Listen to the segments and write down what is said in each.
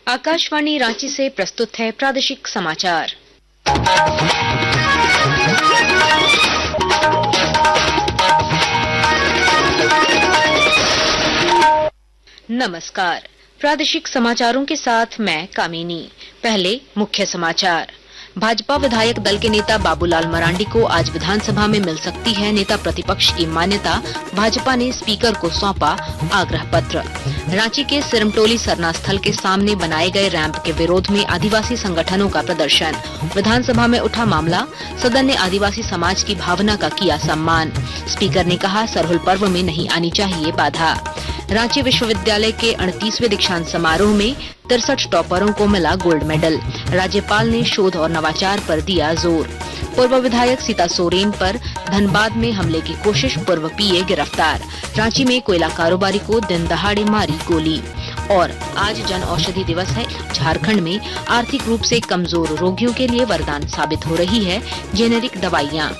आकाशवाणी रांची से प्रस्तुत है प्रादेशिक समाचार। नमस्कार, प्रादेशिक समाचारों के साथ मैं कामिनी। पहले मुख्य समाचार। भाजपा विधायक दल के नेता बाबूलाल मरांडी को आज विधानसभा में मिल सकती है नेता प्रतिपक्ष की मान्यता, भाजपा ने स्पीकर को सौंपा आग्रह पत्र। रांची के सिरमटोली सरना स्थल के सामने बनाए गए रैंप के विरोध में आदिवासी संगठनों का प्रदर्शन। विधानसभा में उठा मामला, सदन ने आदिवासी समाज की भावना का किया सम्मान। स्पीकर ने कहा, सरहुल पर्व में नहीं आनी चाहिए बाधा। रांची विश्वविद्यालय के 38वें दीक्षांत समारोह में 63 टॉपरों को मिला गोल्ड मेडल। राज्यपाल ने शोध और नवाचार पर दिया जोर। पूर्व विधायक सीता सोरेन पर धनबाद में हमले की कोशिश, पूर्व पीए गिरफ्तार। रांची में कोयला कारोबारी को दिन दहाड़े मारी गोली। और आज जन औषधि दिवस है। झारखंड में आर्थिक रूप से कमजोर रोगियों के लिए वरदान साबित हो रही है जेनेरिक दवाइयां।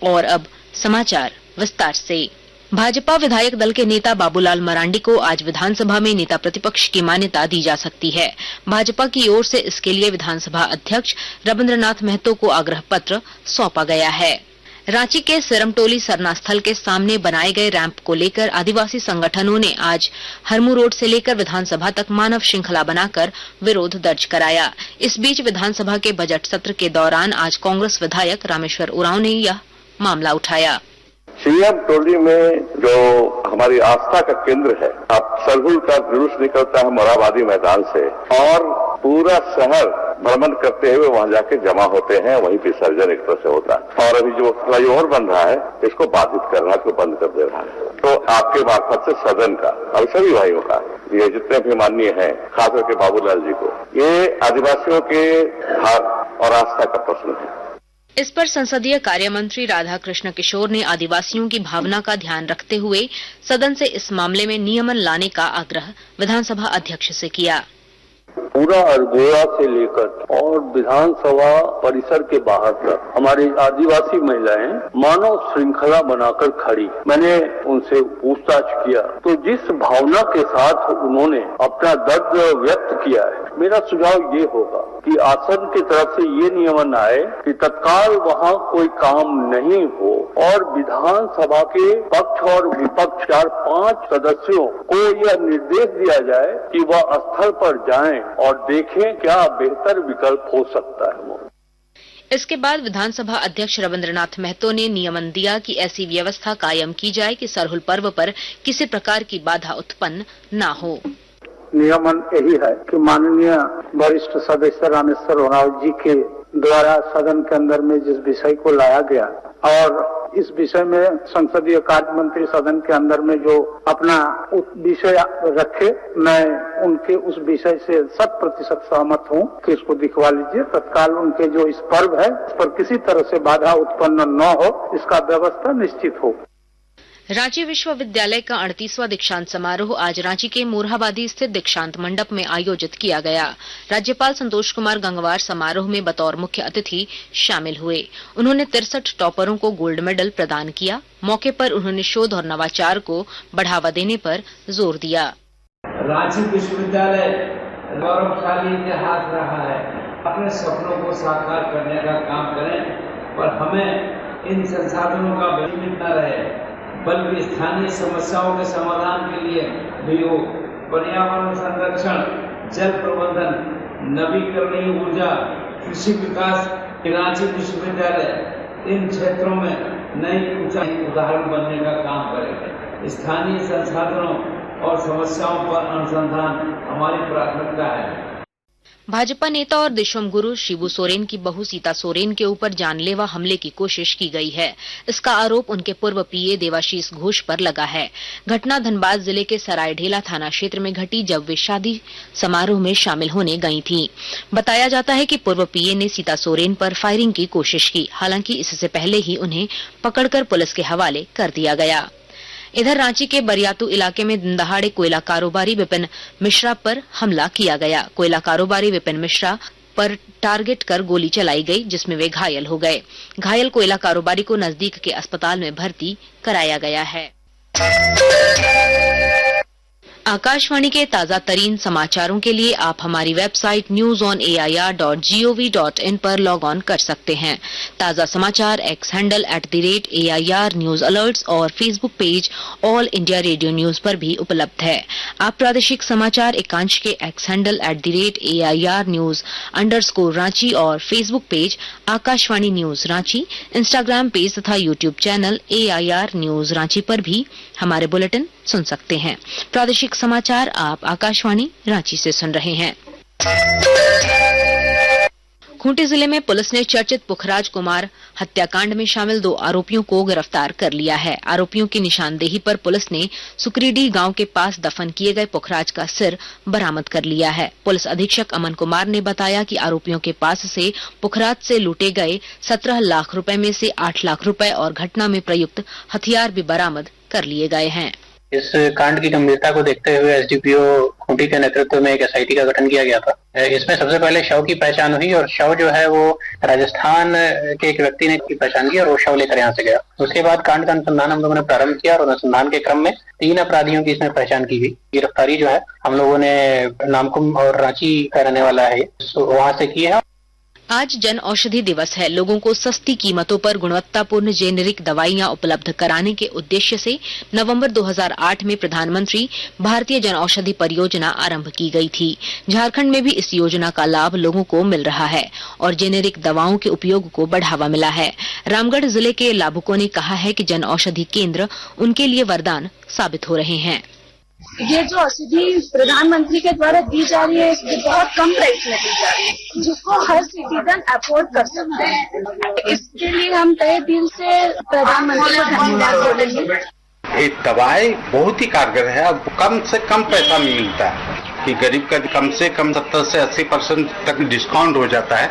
और अब समाचार विस्तार से। भाजपा विधायक दल के नेता बाबूलाल मरांडी को आज विधानसभा में नेता प्रतिपक्ष की मान्यता दी जा सकती है। भाजपा की ओर से इसके लिए विधानसभा अध्यक्ष रविंद्रनाथ महतो को आग्रह पत्र सौंपा गया है। रांची के सिरमटोली सरना स्थल के सामने बनाए गए रैंप को लेकर आदिवासी संगठनों ने आज हरमू रोड से लेकर विधानसभा तक मानव श्रृंखला बनाकर विरोध दर्ज कराया। इस बीच विधानसभा के बजट सत्र के दौरान आज कांग्रेस विधायक रामेश्वर उरांव ने यह मामला उठाया। सीएम टोली में जो हमारी आस्था का केंद्र है, अब सरहुल का जुलूस निकलता है मोरहाबादी मैदान से और पूरा शहर भ्रमण करते हुए वहां जाके जमा होते हैं, वहीं विसर्जन एक तरह से होता है। और अभी जो फ्लाईओवर बन रहा है इसको बाधित कर रहा है, इसको बंद कर दे रहा है। तो आपके मार्फत से सदन का और सभी भाइयों का, ये जितने भी माननीय हैं, खास करके बाबूलाल जी को, ये आदिवासियों के भाव और आस्था का प्रश्न है। इस पर संसदीय कार्य मंत्री राधा कृष्ण किशोर ने आदिवासियों की भावना का ध्यान रखते हुए सदन से इस मामले में नियमन लाने का आग्रह विधानसभा अध्यक्ष से किया। पूरा अरगोड़ा से लेकर और विधानसभा परिसर के बाहर तक हमारी आदिवासी महिलाएं मानव श्रृंखला बनाकर खड़ी। मैंने उनसे पूछताछ किया तो जिस भावना के साथ उन्होंने अपना दर्द व्यक्त किया है, मेरा सुझाव ये होगा कि आसन की तरफ से ये नियमन आए कि तत्काल वहाँ कोई काम नहीं हो और विधानसभा के पक्ष और विपक्ष 4-5 सदस्यों को यह निर्देश दिया जाए कि वह स्थल पर जाएं और देखें क्या बेहतर विकल्प हो सकता है। इसके बाद विधानसभा अध्यक्ष रविंद्रनाथ महतो ने नियमन दिया कि ऐसी व्यवस्था कायम की जाए कि सरहुल पर्व पर किसी प्रकार की बाधा उत्पन्न न हो। नियमन यही है कि माननीय वरिष्ठ सदस्य रामेश्वर उरांव जी के द्वारा सदन के अंदर में जिस विषय को लाया गया और इस विषय में संसदीय कार्य मंत्री सदन के अंदर में जो अपना विषय रखे, मैं उनके उस विषय से 100% सहमत हूं कि इसको दिखवा लीजिए। तत्काल उनके जो इस पर्व है इस पर किसी तरह से बाधा उत्पन्न न हो, इसका व्यवस्था निश्चित हो। रांची विश्वविद्यालय का 38वां दीक्षांत समारोह आज रांची के मोरहाबादी स्थित दीक्षांत मंडप में आयोजित किया गया। राज्यपाल संतोष कुमार गंगवार समारोह में बतौर मुख्य अतिथि शामिल हुए। उन्होंने 63 टॉपरों को गोल्ड मेडल प्रदान किया। मौके पर उन्होंने शोध और नवाचार को बढ़ावा देने पर जोर दिया। रांची विश्वविद्यालय गौरवशाली इतिहास रहा है। अपने सपनों को साकार करने का काम करें और हमें इन संसाधनों का सीमित न रहे, बल्कि स्थानीय समस्याओं के समाधान के लिए भी हो। पर्यावरण संरक्षण, जल प्रबंधन, नवीकरणीय ऊर्जा, कृषि विकास, रांची विश्वविद्यालय इन क्षेत्रों में नई ऊंचाई उदाहरण बनने का काम करेगा। स्थानीय संसाधनों और समस्याओं पर अनुसंधान हमारी प्राथमिकता है। भाजपा नेता और दिशोम गुरु शिबू सोरेन की बहू सीता सोरेन के ऊपर जानलेवा हमले की कोशिश की गई है। इसका आरोप उनके पूर्व पीए देवाशीष घोष पर लगा है। घटना धनबाद जिले के सरायढेला थाना क्षेत्र में घटी जब वे शादी समारोह में शामिल होने गई थीं। बताया जाता है कि पूर्व पीए ने सीता सोरेन पर फायरिंग की कोशिश की। हालांकि इससे पहले ही उन्हें पकड़कर पुलिस के हवाले कर दिया गया। इधर रांची के बरियातू इलाके में दिन दहाड़े कोयला कारोबारी विपिन मिश्रा पर हमला किया गया। कोयला कारोबारी विपिन मिश्रा पर टारगेट कर गोली चलाई गई, जिसमें वे घायल हो गए। घायल कोयला कारोबारी को नजदीक के अस्पताल में भर्ती कराया गया है। आकाशवाणी के ताजा तरीन समाचारों के लिए आप हमारी वेबसाइट newsonair.gov.in पर लॉग ऑन कर सकते हैं। ताजा समाचार X handle @AIR news alerts और Facebook page All India Radio news पर भी उपलब्ध है। आप प्रादेशिक समाचार एकांश के X handle @AIR news _ Ranchi और Facebook page Akashvani news Ranchi, Instagram page तथा YouTube channel AIR news Ranchi पर भी हमारे बुलेटिन सुन सकते हैं। प्रादेशिक समाचार आप आकाशवाणी रांची से सुन रहे हैं। खूंटी जिले में पुलिस ने चर्चित पुखराज कुमार हत्याकांड में शामिल 2 आरोपियों को गिरफ्तार कर लिया है। आरोपियों की निशानदेही पर पुलिस ने सुकरीडीह गांव के पास दफन किए गए पुखराज का सिर बरामद कर लिया है। पुलिस अधीक्षक अमन कुमार ने बताया कि आरोपियों के पास से पुखराज से लूटे गए 17 लाख रुपए में से 8 लाख रुपए और घटना में प्रयुक्त हथियार भी बरामद कर लिए गए हैं। इस कांड की गंभीरता को देखते हुए एसडीपीओ खूंटी के नेतृत्व में एक एसआईटी का गठन किया गया था। इसमें सबसे पहले शव की पहचान हुई और शव जो है वो राजस्थान के एक व्यक्ति ने की पहचान की और वो शव लेकर यहाँ से गया। उसके बाद कांड का अनुसंधान हम लोगों ने प्रारंभ किया और अनुसंधान के क्रम में 3 अपराधियों की इसमें पहचान की गई। गिरफ्तारी जो है हम लोगों ने नामकुम और रांची का रहने वाला है वहां से की है। आज जन औषधि दिवस है। लोगों को सस्ती कीमतों पर गुणवत्तापूर्ण जेनेरिक दवाइयां उपलब्ध कराने के उद्देश्य से नवंबर 2008 में प्रधानमंत्री भारतीय जन औषधि परियोजना आरंभ की गई थी। झारखंड में भी इस योजना का लाभ लोगों को मिल रहा है और जेनेरिक दवाओं के उपयोग को बढ़ावा मिला है। रामगढ़ जिले के लाभुकों ने कहा है कि जन औषधि केंद्र उनके लिए वरदान साबित हो रहे हैं। ये जो औषधि प्रधानमंत्री के द्वारा दी जा रही है ये बहुत कम प्राइस में दी जा रही है, जिसको हर सिटीजन अफोर्ड कर सकते हैं। इसके लिए हम तहे दिल से प्रधानमंत्री को धन्यवाद बोलेंगे। ये दवाई बहुत ही कारगर है। अब कम से कम पैसा में मिलता है कि गरीब का कम से कम 70 से 80% तक डिस्काउंट हो जाता है।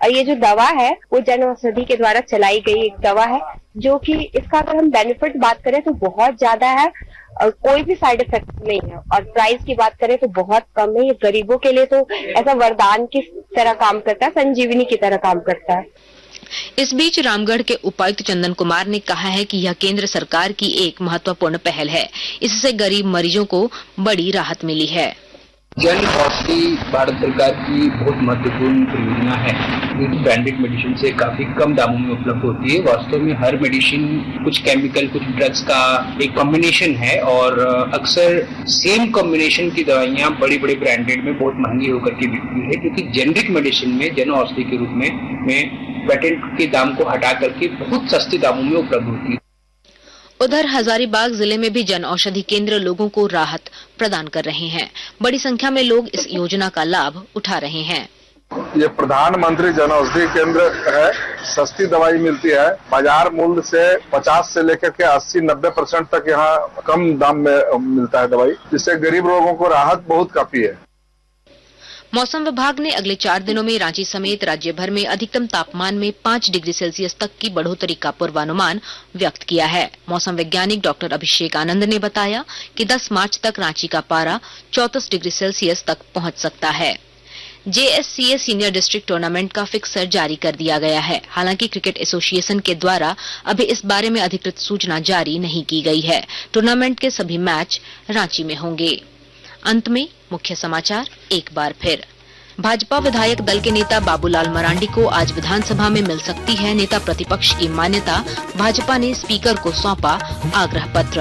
और ये जो दवा है वो जन औषधि के द्वारा चलाई गई एक दवा है जो कि इसका अगर हम बेनिफिट बात करें तो बहुत ज्यादा है और कोई भी साइड इफेक्ट नहीं है। और प्राइस की बात करें तो बहुत कम है। ये गरीबों के लिए तो ऐसा वरदान की तरह काम करता है, संजीवनी की तरह काम करता है। इस बीच रामगढ़ के उपायुक्त चंदन कुमार ने कहा है कि यह केंद्र सरकार की एक महत्वपूर्ण पहल है। इससे गरीब मरीजों को बड़ी राहत मिली है। जन औषधि भारत सरकार की बहुत महत्वपूर्ण परियोजना है क्योंकि ब्रांडेड मेडिसिन से काफी कम दामों में उपलब्ध होती है। वास्तव में हर मेडिसिन कुछ केमिकल कुछ ड्रग्स का एक कॉम्बिनेशन है और अक्सर सेम कॉम्बिनेशन की दवाइयां बड़ी बड़ी ब्रांडेड में बहुत महंगी होकर के बिकती है, क्योंकि जेनरिक मेडिसिन में जन औषधि के रूप में पेटेंट के दाम को हटा करके बहुत सस्ते दामों में उपलब्ध होती है। उधर हजारीबाग जिले में भी जन औषधि केंद्र लोगों को राहत प्रदान कर रहे हैं। बड़ी संख्या में लोग इस योजना का लाभ उठा रहे हैं। ये प्रधानमंत्री जन औषधि केंद्र है। सस्ती दवाई मिलती है। बाजार मूल्य से 50 से लेकर के 80-90% तक यहाँ कम दाम में मिलता है दवाई, जिससे गरीब लोगों को राहत बहुत काफी है। मौसम विभाग ने अगले 4 दिनों में रांची समेत राज्य भर में अधिकतम तापमान में 5 डिग्री सेल्सियस तक की बढ़ोतरी का पूर्वानुमान व्यक्त किया है। मौसम वैज्ञानिक डॉक्टर अभिषेक आनंद ने बताया कि 10 मार्च तक रांची का पारा 34 डिग्री सेल्सियस तक पहुंच सकता है। JSCA सीनियर डिस्ट्रिक्ट टूर्नामेंट का फिक्सर जारी कर दिया गया है। हालांकि क्रिकेट एसोसिएशन के द्वारा अभी इस बारे में अधिकृत सूचना जारी नहीं की गई है। टूर्नामेंट के सभी मैच रांची में होंगे। अंत में मुख्य समाचार एक बार फिर। भाजपा विधायक दल के नेता बाबूलाल मरांडी को आज विधानसभा में मिल सकती है नेता प्रतिपक्ष की मान्यता। भाजपा ने स्पीकर को सौंपा आग्रह पत्र।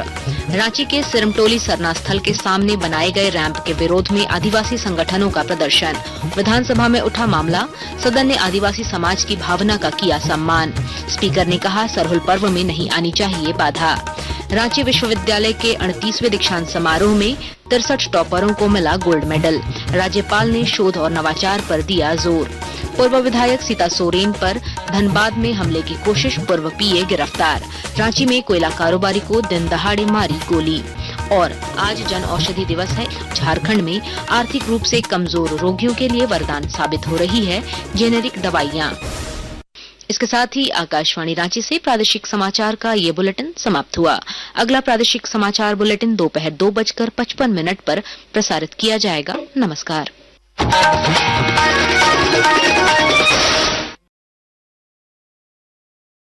रांची के सिरमटोली सरना स्थल के सामने बनाए गए रैंप के विरोध में आदिवासी संगठनों का प्रदर्शन। विधानसभा में उठा मामला, सदन ने आदिवासी समाज की भावना का किया सम्मान। स्पीकर ने कहा सरहुल पर्व में नहीं आनी चाहिए बाधा। रांची विश्वविद्यालय के 38वें दीक्षांत समारोह में 63 टॉपरों को मिला गोल्ड मेडल। राज्यपाल ने शोध और नवाचार पर दिया जोर। पूर्व विधायक सीता सोरेन पर धनबाद में हमले की कोशिश, पूर्व पीए गिरफ्तार। रांची में कोयला कारोबारी को दिन दहाड़े मारी गोली। और आज जन औषधि दिवस है। झारखंड में आर्थिक रूप से कमजोर रोगियों के लिए वरदान साबित हो रही है जेनेरिक दवाइयां। इसके साथ ही आकाशवाणी रांची से प्रादेशिक समाचार का ये बुलेटिन समाप्त हुआ। अगला प्रादेशिक समाचार बुलेटिन दोपहर 2:55 पर प्रसारित किया जाएगा। नमस्कार।